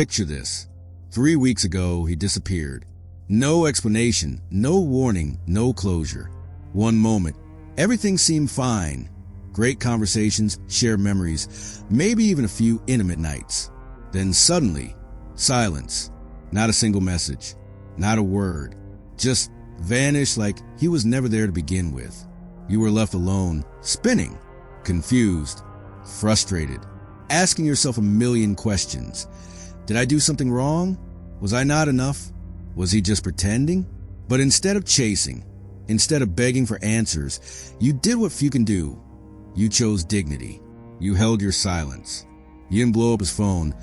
Picture this. 3 weeks ago, he disappeared. No explanation, no warning, no closure. One moment, everything seemed fine. Great conversations, shared memories, maybe even a few intimate nights. Then suddenly, silence. Not a single message, not a word. Just vanished like he was never there to begin with. You were left alone, spinning, confused, frustrated, asking yourself a million questions. Did I do something wrong? Was I not enough? Was he just pretending? But instead of chasing, instead of begging for answers, you did what few can do. You chose dignity. You held your silence. You didn't blow up his phone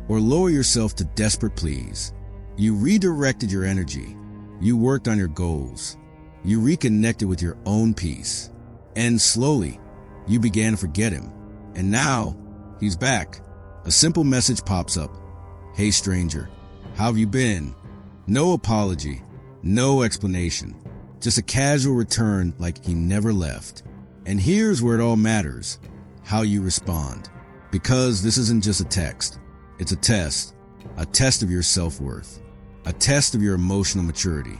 or lower yourself to desperate pleas. You redirected your energy. You worked on your goals. You reconnected with your own peace. And slowly, you began to forget him. And now, he's back. A simple message pops up. Hey stranger, how have you been? No apology, no explanation. Just a casual return like he never left. And here's where it all matters, how you respond. Because this isn't just a text, it's a test of your self-worth, a test of your emotional maturity,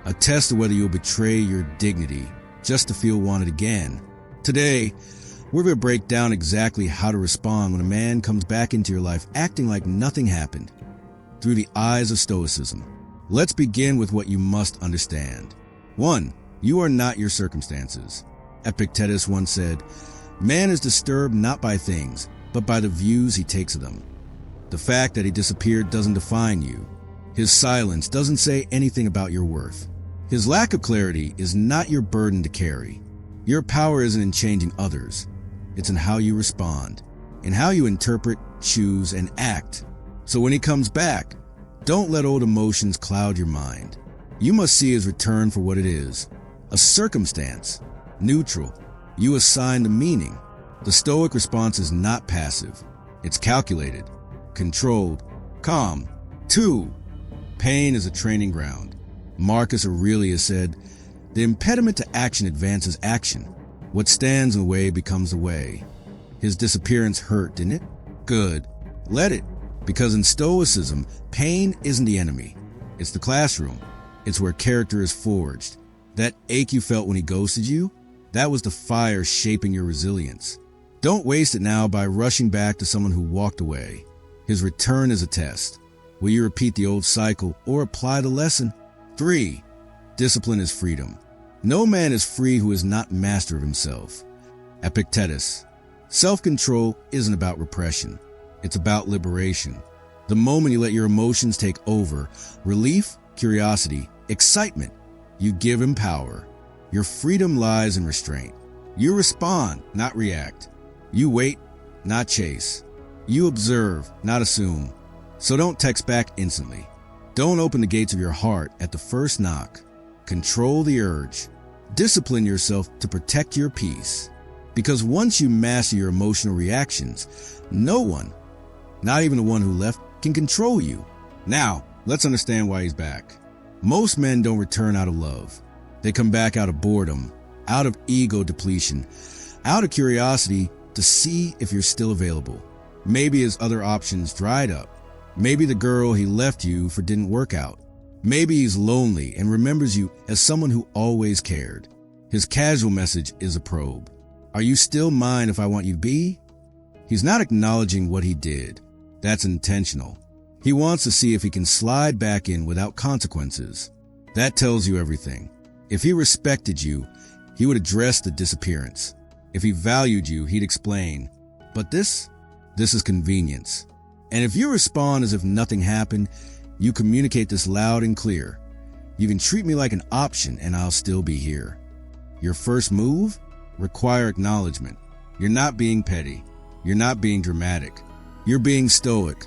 a test of whether you'll betray your dignity just to feel wanted again. Today, we're going to break down exactly how to respond when a man comes back into your life acting like nothing happened, through the eyes of Stoicism. Let's begin with what you must understand. 1. You are not your circumstances. Epictetus once said, "Man is disturbed not by things, but by the views he takes of them." The fact that he disappeared doesn't define you. His silence doesn't say anything about your worth. His lack of clarity is not your burden to carry. Your power isn't in changing others. It's in how you respond, in how you interpret, choose, and act. So when he comes back, don't let old emotions cloud your mind. You must see his return for what it is, a circumstance, neutral. You assign the meaning. The Stoic response is not passive. It's calculated, controlled, calm. 2. Pain is a training ground. Marcus Aurelius said, "The impediment to action advances action. What stands in the way becomes the way." His disappearance hurt, didn't it? Good. Let it. Because in Stoicism, pain isn't the enemy. It's the classroom. It's where character is forged. That ache you felt when he ghosted you, that was the fire shaping your resilience. Don't waste it now by rushing back to someone who walked away. His return is a test. Will you repeat the old cycle or apply the lesson? 3. Discipline is freedom. No man is free who is not master of himself. Epictetus. Self-control isn't about repression. It's about liberation. The moment you let your emotions take over, relief, curiosity, excitement, you give him power. Your freedom lies in restraint. You respond, not react. You wait, not chase. You observe, not assume. So don't text back instantly. Don't open the gates of your heart at the first knock. Control the urge. Discipline yourself to protect your peace. Because once you master your emotional reactions, no one, not even the one who left, can control you. Now, let's understand why he's back. Most men don't return out of love. They come back out of boredom, out of ego depletion, out of curiosity to see if you're still available. Maybe his other options dried up. Maybe the girl he left you for didn't work out. Maybe he's lonely and remembers you as someone who always cared. His casual message is a probe. Are you still mine if I want you to be? He's not acknowledging what he did. That's intentional. He wants to see if he can slide back in without consequences. That tells you everything. If he respected you, he would address the disappearance. If he valued you, he'd explain. But this is convenience. And if you respond as if nothing happened, you communicate this loud and clear. You can treat me like an option and I'll still be here. Your first move? Require acknowledgement. You're not being petty. You're not being dramatic. You're being stoic.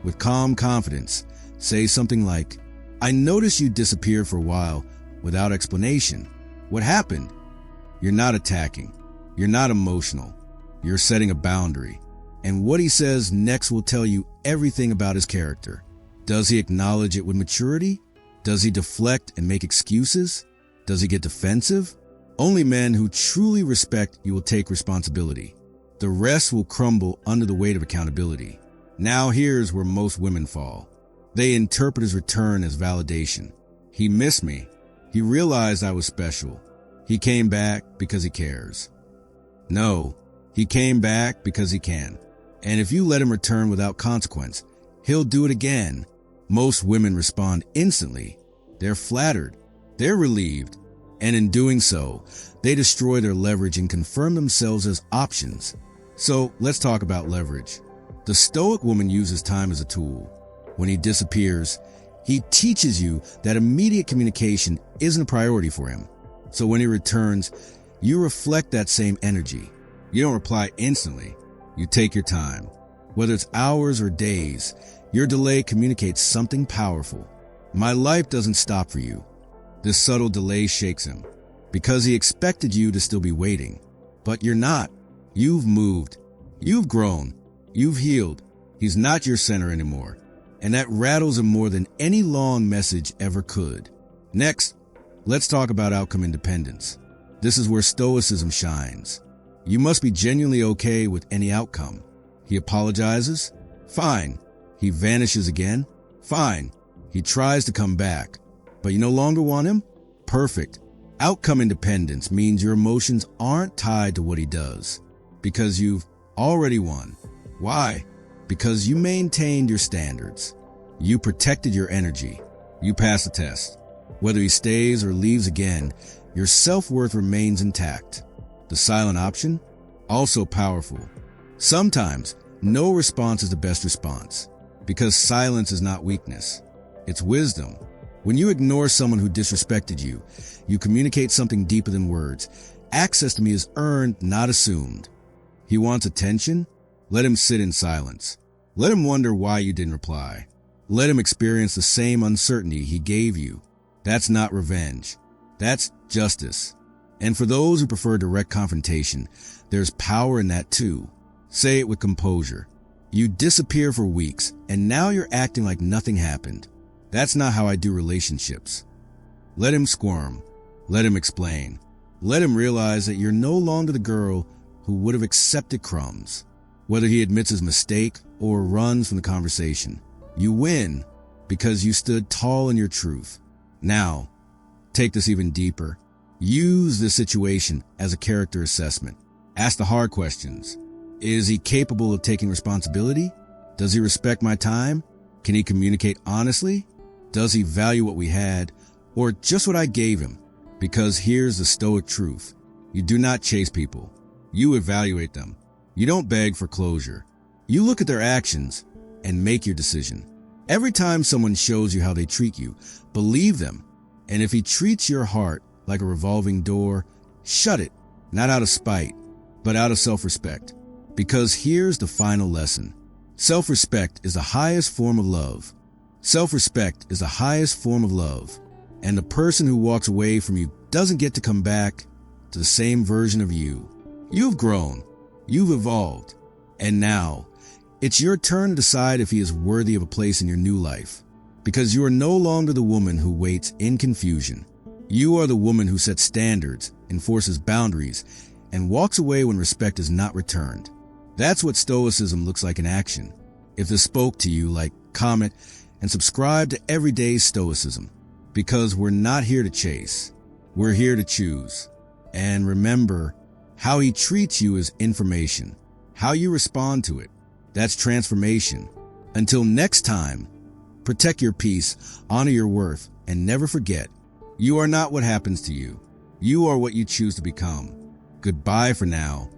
With calm confidence, say something like, "I noticed you disappeared for a while without explanation. What happened?" You're not attacking. You're not emotional. You're setting a boundary. And what he says next will tell you everything about his character. Does he acknowledge it with maturity? Does he deflect and make excuses? Does he get defensive? Only men who truly respect you will take responsibility. The rest will crumble under the weight of accountability. Now here's where most women fall. They interpret his return as validation. He missed me. He realized I was special. He came back because he cares. No, he came back because he can. And if you let him return without consequence, he'll do it again. Most women respond instantly. They're flattered. They're relieved. And in doing so, they destroy their leverage and confirm themselves as options. So let's talk about leverage. The Stoic woman uses time as a tool. When he disappears, he teaches you that immediate communication isn't a priority for him. So when he returns, you reflect that same energy. You don't reply instantly. You take your time. Whether it's hours or days, your delay communicates something powerful. My life doesn't stop for you. This subtle delay shakes him because he expected you to still be waiting. But you're not. You've moved. You've grown. You've healed. He's not your center anymore. And that rattles him more than any long message ever could. Next, let's talk about outcome independence. This is where Stoicism shines. You must be genuinely okay with any outcome. He apologizes? Fine. He vanishes again? Fine. He tries to come back. But you no longer want him? Perfect. Outcome independence means your emotions aren't tied to what he does. Because you've already won. Why? Because you maintained your standards. You protected your energy. You passed the test. Whether he stays or leaves again, your self-worth remains intact. The silent option? Also powerful. Sometimes, no response is the best response. Because silence is not weakness. It's wisdom. When you ignore someone who disrespected you, you communicate something deeper than words. Access to me is earned, not assumed. He wants attention? Let him sit in silence. Let him wonder why you didn't reply. Let him experience the same uncertainty he gave you. That's not revenge. That's justice. And for those who prefer direct confrontation, there's power in that too. Say it with composure. You disappear for weeks, and now you're acting like nothing happened. That's not how I do relationships. Let him squirm. Let him explain. Let him realize that you're no longer the girl who would have accepted crumbs. Whether he admits his mistake or runs from the conversation, you win because you stood tall in your truth. Now, take this even deeper. Use this situation as a character assessment. Ask the hard questions. Is he capable of taking responsibility? Does he respect my time? Can he communicate honestly? Does he value what we had or just what I gave him? Because here's the Stoic truth. You do not chase people. You evaluate them. You don't beg for closure. You look at their actions and make your decision. Every time someone shows you how they treat you, believe them. And if he treats your heart like a revolving door, shut it, not out of spite, but out of self-respect. Because here's the final lesson. Self-respect is the highest form of love. Self-respect is the highest form of love. And the person who walks away from you doesn't get to come back to the same version of you. You've grown. You've evolved. And now, it's your turn to decide if he is worthy of a place in your new life. Because you are no longer the woman who waits in confusion. You are the woman who sets standards, enforces boundaries, and walks away when respect is not returned. That's what Stoicism looks like in action. If this spoke to you, like, comment, and subscribe to Everyday Stoicism. Because we're not here to chase. We're here to choose. And remember, how he treats you is information. How you respond to it, that's transformation. Until next time, protect your peace, honor your worth, and never forget, you are not what happens to you. You are what you choose to become. Goodbye for now.